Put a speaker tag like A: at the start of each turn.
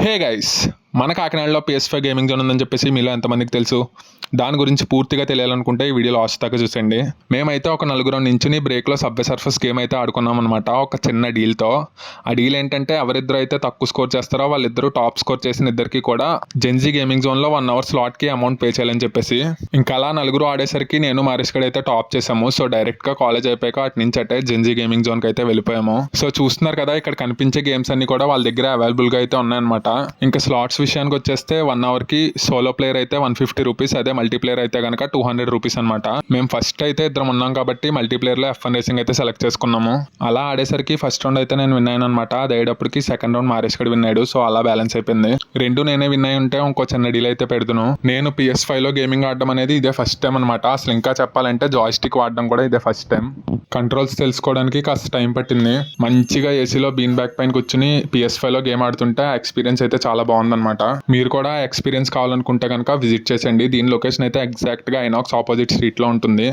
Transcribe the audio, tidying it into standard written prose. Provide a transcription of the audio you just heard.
A: Hey guys, మన కాకినాడలో PS5 gaming zone ఉందని చెప్పేసి మీలో ఎంతమందికి తెలుసు? దాని గురించి పూర్తిగా తెలియాలనుకుంటే ఈ వీడియో లాస్ట్ దాకా చూసండి. మేమైతే ఒక నలుగురం నించుని బ్రేక్లో సబ్వే సర్ఫర్స్ గేమ్ అయితే ఆడుకున్నాం అనమాట, ఒక చిన్న డీల్తో. ఆ డీల్ ఏంటంటే ఎవరిద్దరు అయితే తక్కువ స్కోర్ చేస్తారో వాళ్ళిద్దరూ టాప్ స్కోర్ చేసిన ఇద్దరికి కూడా జెన్జీ గేమింగ్ జోన్లో 1 hour స్లాట్కి అమౌంట్ పే చేయాలని చెప్పేసి. ఇంకా అలా నలుగురు ఆడేసరికి నేను మారిస్కడ్ అయితే టాప్ చేసాము. సో డైరెక్ట్గా కాలేజ్ అయిపోయాక అటు నుంచి అంటే జెన్జీ గేమింగ్ జోన్కి అయితే వెళ్ళిపోయాము. సో చూస్తున్నారు కదా, ఇక్కడ కనిపించే గేమ్స్ అన్ని కూడా వాళ్ళ దగ్గర అవైలబుల్గా అయితే ఉన్నాయన్నమాట. ఇంకా స్లాట్స్ విషయానికి వచ్చేస్తే 1 hourకి సోలో ప్లేయర్ అయితే 150 రూపీస్, అదే మల్టీప్లేయర్ అయితే కనుక 200 రూపీస్ అనమాట. మేము ఫస్ట్ అయితే ఇద్దరం ఉన్నాం కాబట్టి మల్టీప్లేయర్లో F1 రేసింగ్ అయితే సెలెక్ట్ చేసుకున్నాము. అలా ఆడేసరికి ఫస్ట్ రౌండ్ అయితే నేను విన్ అయ్యాను అనమాట. అది అయ్యేటప్పటికి సెకండ్ రౌండ్ మారేష్కడ్ విన్ అయ్యాడు. సో అలా బ్యాలెన్స్ అయిపోయింది. రెండు నేనే విన్ అయి ఉంటే ఇంకో చిన్న డీల్ అయితే పెడుతున్నాను. నేను PS5లో గేమింగ్ ఆడడం అనేది ఇదే ఫస్ట్ టైం అనమాట. అసలు ఇంకా చెప్పాలంటే జాయ్స్టిక్ వాడడం కూడా ఇదే ఫస్ట్ టైం. కంట్రోల్స్ తెలుసుకోవడానికి కాస్త టైం పట్టింది. మంచిగా ఏసీలో బీన్ బ్యాక్ పైన కూర్చుని PS5లో గేమ్ ఆడుతుంటే ఆ ఎక్స్పీరియన్స్ అయితే చాలా బాగుందన్నమాట. మీరు కూడా ఎక్స్పీరియన్స్ కావాలనుకుంటే కనుక విజిట్ చేసండి. దీని లొకేషన్ అయితే ఎగ్జాక్ట్గా ఐనాక్స్ ఆపోజిట్ స్ట్రీట్లో ఉంటుంది.